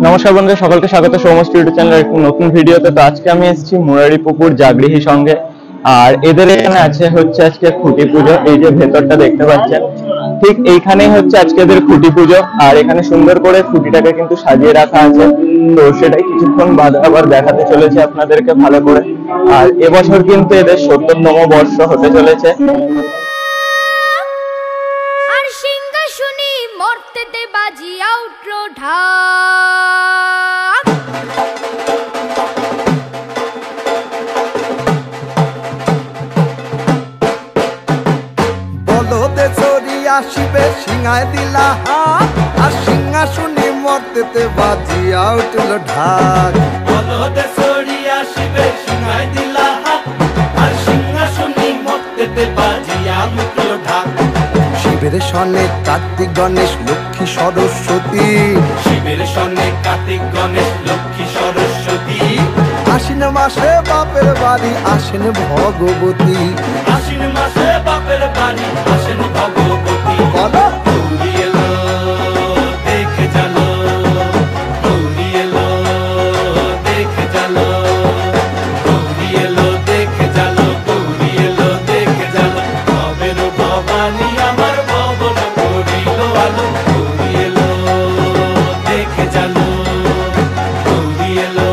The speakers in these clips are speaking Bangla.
নমস্কার বন্ধুরা, সকলকে স্বাগত সৌমস্ট ইউটিউব চ্যানেলের একটি নতুন ভিডিওতে। তো আজকে আমি এসেছি মুরারিপুকুর জাগৃহী সঙ্গে। আর এদের এখানে আছে হচ্ছে আজকে খুঁটি পুজো। এই যে ভেতরটা দেখতে পাচ্ছেন, ঠিক এইখানেই হচ্ছে আজকে এদের খুঁটি পুজো। আর এখানে সুন্দর করে খুঁটিটাকে কিন্তু সাজিয়ে রাখা আছে। তো সেটাই কিছুক্ষণ বাদে আবার দেখাতে চলেছে আপনাদেরকে ভালো করে। আর এবছর কিন্তু এদের ৭০তম বর্ষ হতে চলেছে। আর সিংহাসনী মর্তেতে বাজিয়া উঠল ঢাক। বলদে চড়িয়া শিবে সিংহায় দিলা হাত, আর সিংহাসনী মর্তেতে বাজিয়া উঠল ঢাক। বলদে চড়িয়া শিবে সিংহায় দিলা হাত, আর সিংহাসনী মর্তেতে বাজিয়া উঠল ঢাক। শিবের সনে কার্তিক গণেশ লক্ষ্মী সরস্বতী, শিবের সনে কার্তিক গণেশ লক্ষ্মী সরস্বতী। আশ্বিন মাসে বাপের বাড়ি আসেন ভগবতী, আশ্বিন মাসে বাপের বাড়ি আসেন ভগবতী। বলো গৌরী এলো দেখে জানো, গৌরী এলো দেখে জানো, গৌরী এলো দেখে জানো, গৌরী এলো দেখে জানো। ভবের ভবানী আমার ভবন করিল আলো, গৌরী এলো দেখে জানো, গৌরী এলো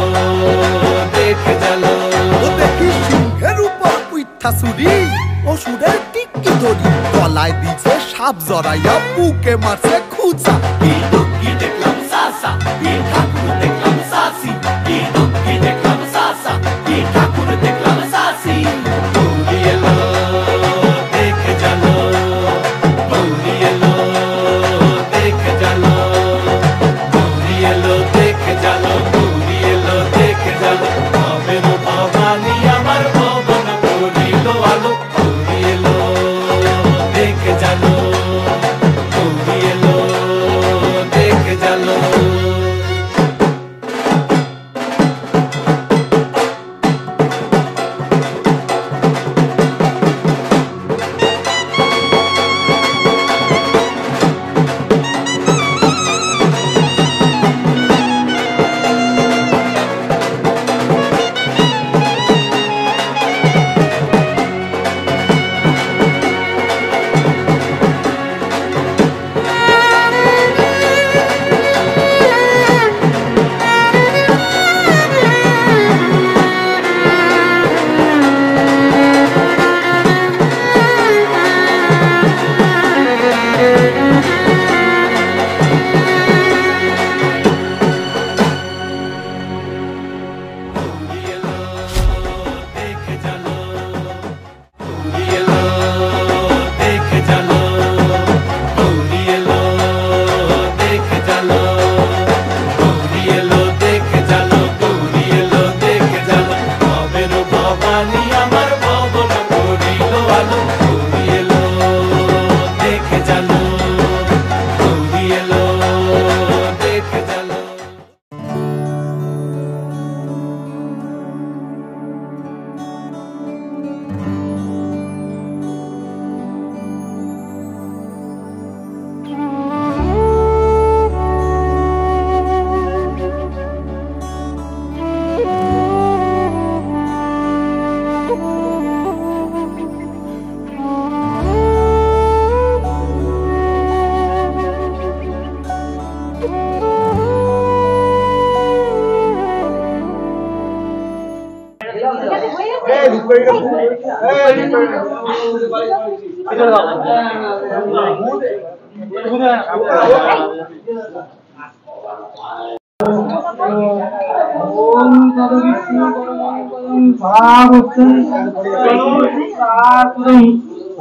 দেখে জানো। ও দেখি সিংহের উপর উইঠা চুরি, অসুরের টিকি ধরি গলায় দিছে সাপ জড়াইয়া বুকে মারছে খুঁজা। কি দুঃখী দেখলাম সাসা, কি ঠাকুর দেখলাম সাসি, কি দুঃখী দেখলাম সাসা, কি ঠাকুর দেখলাম সাসি। গৌরী এলো দেখে জানো, গৌরী এলো দেখে জানো, গৌরী এলো দেখে জানো, গৌরী এলো দেখে জানো। ভবের ভবানী আমার ভবন করিল আলো, গৌরী এলো দেখে জানো, গৌরী এলো দেখে জানো।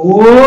ओम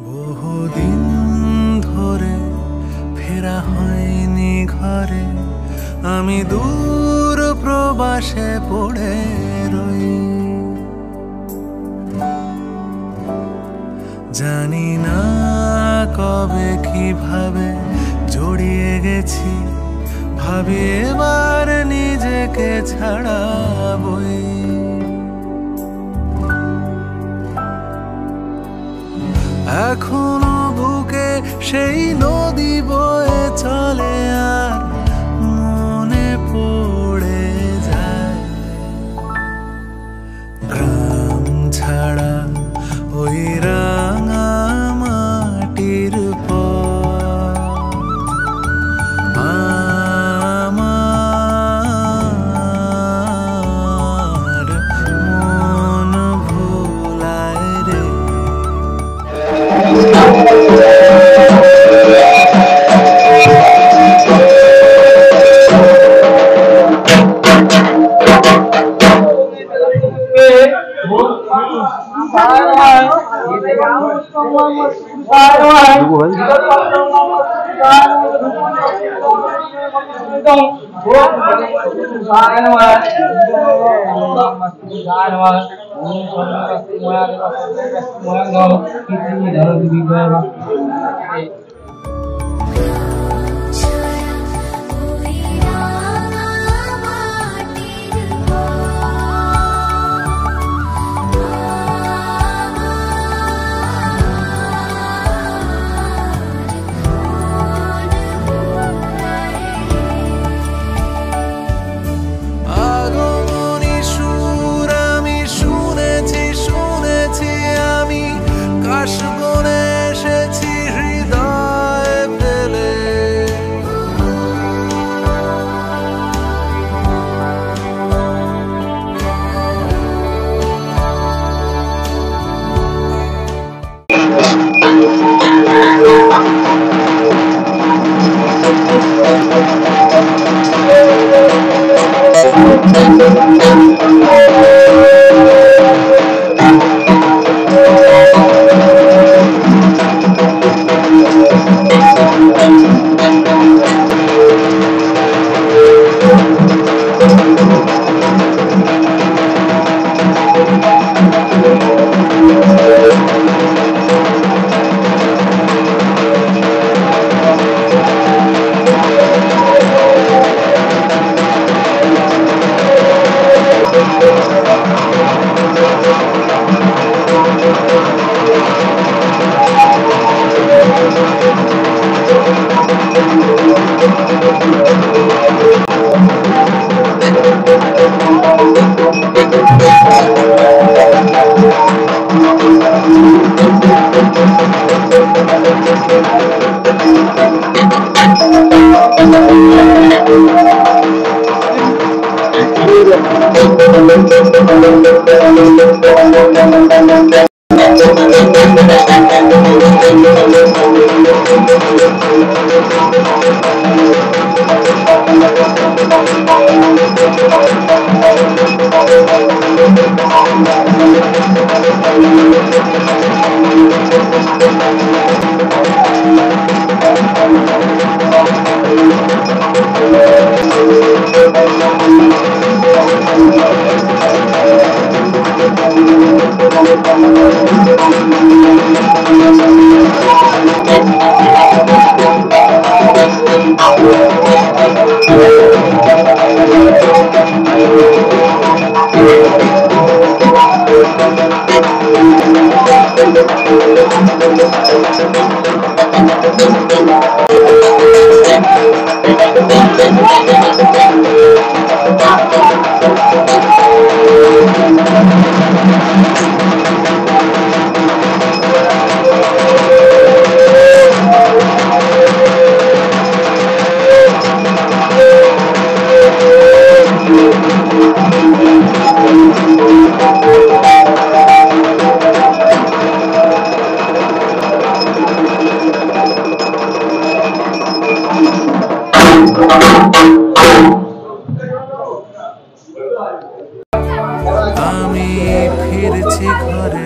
বহুদিন ধরে ফেরা হয়নি ঘরে, আমি দূর প্রবাসে পড়ে রই। জানি না কবে কিভাবে জড়িয়ে গেছি, ভাবি এবার নিজেকে ছাড়াবই। এখনো বুকে সেই নদী বয়ে চলে, আর মনে পড়ে যায় গ্রাম ছাড়া ওই রাঙা মাটির পর। আমার মন ভোলায় রে। আমি ফিরছি ঘরে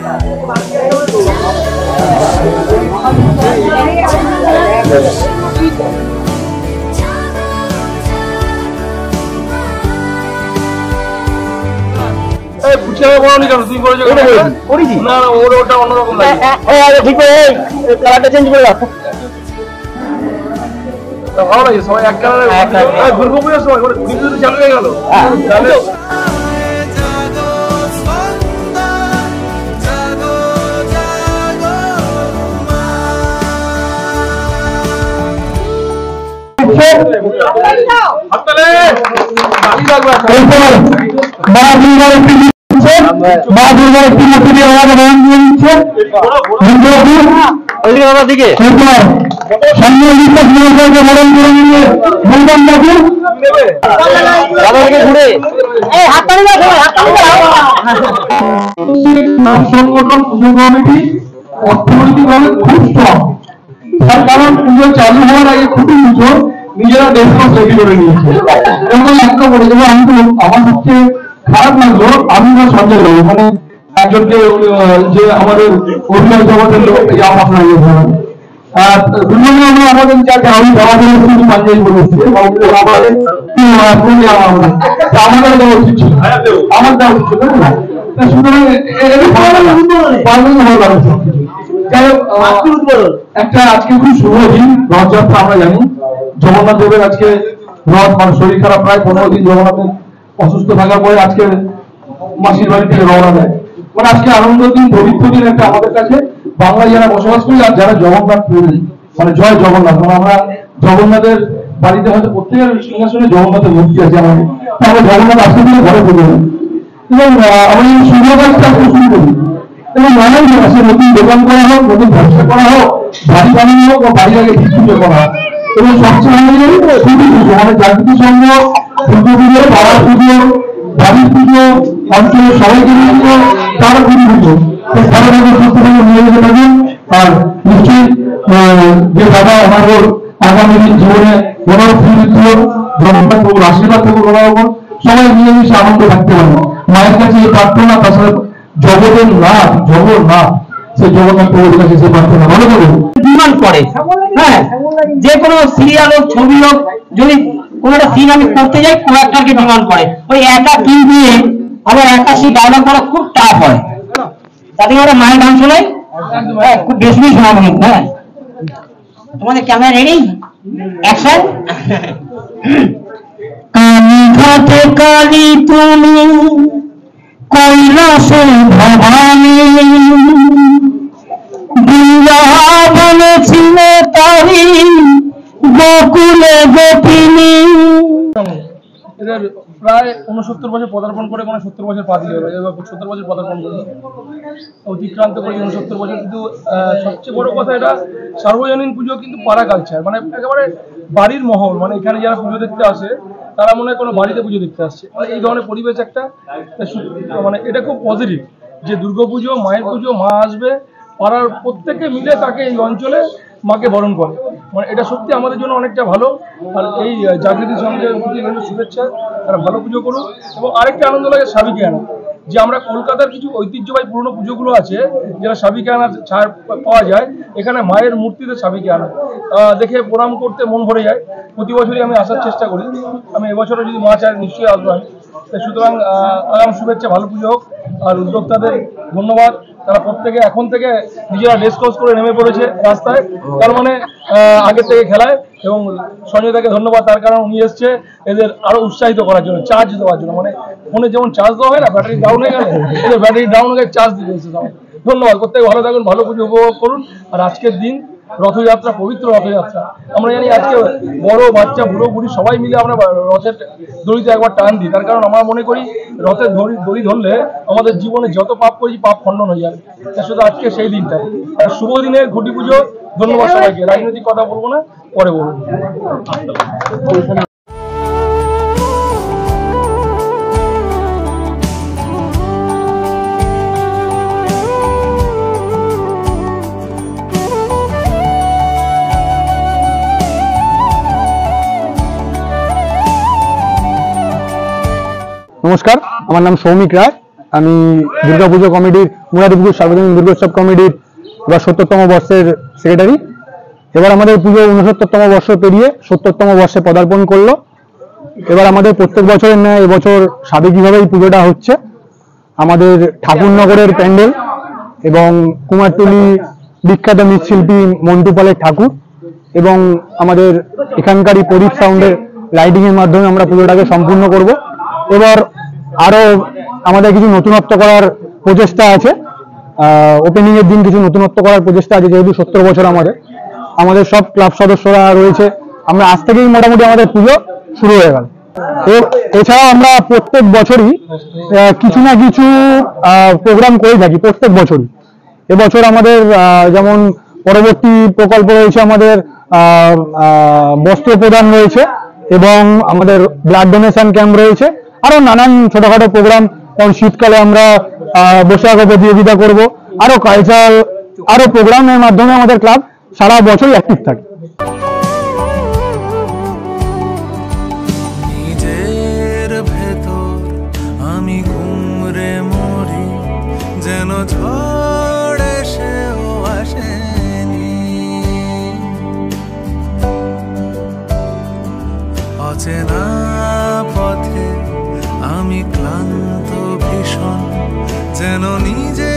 ভালো লাগে সবাই এক কালারে দুর্গাপুজোর সময় পুজো চালু হয়ে গেল তাহলে মা দুর্গার একটি মূর্তি দিয়ে আমাদের নাম দিয়ে দিচ্ছে দিকে সংগঠন পুজো কমিটি অর্থনৈতিকভাবে খুব স্ট্রং, তার কারণ পুজো চালু হওয়ার আগে খুবই পুজো নিজেরা ডেসমাস রেডি করে নিয়েছে। এবং একটা বলে দেবো, আমি তো আমার সবচেয়ে খারাপ লাগলো, আমি না সঞ্জয় দেবো মানে একজনকে যে আমাদের অভিনয় জগতের লোক আপনার আমাদের যাকে আমি বাবা বলেছি পাঞ্জাবি বলেছি আমাদের দেওয়া উচিত ছিল, আমার দেওয়া উচিত ছিল না। সুতরাং একটা আজকে খুব শুভ দিন, রথযাত্রা। আমরা জানি জগন্নাথ দেবের আজকে রথ, মানে শরীর খারাপ প্রায় 15 দিন জগন্নাথের অসুস্থ থাকার পরে আজকে মাসির বাড়ি থেকে রওনা দেয়। মানে আজকে আনন্দ দিন, পবিত্র দিন একটা আমাদের কাছে, বাংলায় যারা বসবাস করি আর যারা জগন্নাথ প্রেমী, মানে জয় জগন্নাথ। মানে আমরা জগন্নাথের বাড়িতে হয়তো প্রত্যেকের সিংহাসনে জগন্নাথের মূর্তি আছে আমাদের, আমরা জগন্নাথ আসতে দিলে ঘরে পুজো করি এবং আমরা এই শুভ কাজটা শুরু করি। এবং নানান আসে নতুন দোকান করা হোক, নতুন ব্যবসা করা হোক, বাড়ি বানানো হোক বা বাড়ির আগে পুজো করা হোক। এবং সবচেয়ে ছুটি পুজো, মানে জাগৃতি সংঘ, দুর্গা পুজো, পাড়ার পুজো, বাড়ির পুজো, অঞ্চলের সবাইকে পুজো, তারা পুজো পুজো ভালোভাবে সুস্থভাবে নিয়ে যেতে পারবেন। আর নিশ্চয়ই যে দাদা আমাদের আগামী জীবনে জগন্নাথ আশীর্বাদ থাকুক ওনার উপর, সবাই মিলেমিশে আনন্দ থাকতে পারবো। মায়ের কাছে এই প্রার্থনা, তাছাড়া জগতের নাথ জগন্নাথ, সেই জগন্নাথ প্রভুর কাছে সেই প্রার্থনা ভালো করবো ডিমান্ড করে। হ্যাঁ, যে কোনো সিরিয়াল হোক, ছবি হোক, যদি কোনো একটা সিন আমি করতে যাই, কোনো একটাকে ডিমান্ড করে। ওই একা কি দিয়ে আবার একা সেই ডায়লগ করা খুব টাফ হয়। তাদের ওরা মায়ের গান শোনায়, খুব বেশি শোনাবো। হ্যাঁ, তোমাদের ক্যামেরা রেডি, অ্যাকশন। কালী ঘাটে কালী তুমি, কৈলাসে ভবানী, বৃন্দাবনে ছিল তারি, গোকুলে গোপিনী। এদের প্রায় 69 বছর পদার্পণ করে, কোনো 70 বছর পা দিয়ে 70 বছর পদার্পণ করে অতিক্রান্ত করে 69 বছর। কিন্তু সবচেয়ে বড় কথা, এটা সার্বজনীন পুজো কিন্তু পাড়া কালচার, মানে একেবারে বাড়ির মহল। মানে এখানে যারা পুজো দেখতে আসে তারা মনে হয় কোনো বাড়িতে পুজো দেখতে আসছে। মানে এই ধরনের পরিবেশ একটা, মানে এটা খুব পজিটিভ যে দুর্গাপুজো, মায়ের পুজো, মা আসবে, পাড়ার প্রত্যেকে মিলে তাকে এই অঞ্চলে মাকে বরণ করে। মানে এটা সত্যি আমাদের জন্য অনেকটা ভালো। আর এই জাগৃতি সঙ্গের প্রতি শুভেচ্ছা, তারা ভালো পুজো করুক। এবং আরেকটা আনন্দ লাগে সাবিকে আনা, যে আমরা কলকাতার কিছু ঐতিহ্যবাহী পুরনো পুজোগুলো আছে যেটা সাবিকে আনার ছাড় পাওয়া যায়, এখানে মায়ের মূর্তিতে সাবিকে আনা দেখে প্রণাম করতে মন ভরে যায়। প্রতি বছরই আমি আসার চেষ্টা করি, আমি এবছরও যদি মা চায় নিশ্চয়ই আসবো আমি। সুতরাং আগাম শুভেচ্ছা, ভালো পুজো হোক। আর উদ্যোক্তাদের ধন্যবাদ, তারা প্রত্যেকে এখন থেকে নিজেরা ড্রেস কোর্স করে নেমে পড়েছে রাস্তায়, তার মানে আগের থেকে খেলায়। এবং সঞ্জয় দাকে ধন্যবাদ, তার কারণ উনি এসছে এদের আরো উৎসাহিত করার জন্য, চার্জ দেওয়ার জন্য। মানে ফোনে যেমন চার্জ দেওয়া হয় না, ব্যাটারি ডাউন হয়ে গেলে এদের ব্যাটারি ডাউন হয়ে চার্জ দিতে এসেছে। ধন্যবাদ, প্রত্যেকে ভালো থাকুন, ভালো পুজো উপভোগ করুন। আর আজকের দিন রথযাত্রা, পবিত্র রথযাত্রা। আমরা জানি আজকে বড় বাচ্চা বুড়ো বুড়ি সবাই মিলে আমরা রথের দড়িতে একবার টান দিই, তার কারণ আমরা মনে করি রথের দড়ি ধরলে আমাদের জীবনে যত পাপ করেছি পাপ খণ্ডন হয়ে যাবে। শুধু আজকে সেই দিনটা, শুভ দিনের ঘটি পুজো। ধন্যবাদ সবাইকে। রাজনৈতিক কথা বলবো না, পরে বলবো। নমস্কার, আমার নাম সৌমিক রায়। আমি দুর্গাপুজো কমিটির মুরারিপুকুর সার্বজনীন দুর্গোৎসব কমিটির এবার 70তম বর্ষের সেক্রেটারি। এবার আমাদের পুজো 69তম বর্ষ পেরিয়ে 70তম বর্ষে পদার্পণ করলো। এবার আমাদের প্রত্যেক বছরের ন্যায় এবছর সাবেকিভাবেই পুজোটা হচ্ছে। আমাদের ঠাকুরনগরের প্যান্ডেল এবং কুমারটুলি বিখ্যাত মৃৎশিল্পী মন্টু পালের ঠাকুর এবং আমাদের এখানকারই প্রদীপ সাউন্ডের লাইটিং এর মাধ্যমে আমরা পুজোটাকে সম্পূর্ণ করব। এবার আরো আমাদের কিছু নতুনত্ব করার প্রচেষ্টা আছে, ওপেনিং এর দিন কিছু নতুনত্ব করার প্রচেষ্টা আছে, যেহেতু 70 বছর আমাদের সব ক্লাব সদস্যরা রয়েছে। আমরা আজ থেকেই মোটামুটি আমাদের পুজো শুরু হয়ে গেল। এছাড়াও আমরা প্রত্যেক বছরই কিছু না কিছু প্রোগ্রাম করে থাকি প্রত্যেক বছরই। এবছর আমাদের যেমন পরবর্তী প্রকল্প রয়েছে, আমাদের বস্ত্র প্রদান রয়েছে এবং আমাদের ব্লাড ডোনেশন ক্যাম্প রয়েছে, আরো নানান ছোটখাটো প্রোগ্রাম। কারণ শীতকালে আমরা বসে আঁকা প্রতিযোগিতা করব, আরো কালচারাল আরো প্রোগ্রামের মাধ্যমে আমাদের ক্লাব সারা বছরই অ্যাক্টিভ থাকে। নিজের ভেতর আমি ঘুমরে মরি, যেন ঝড় এসেও আসেনি। অচেনা পথে আমি ক্লান্ত ভীষণ, যেন নিজে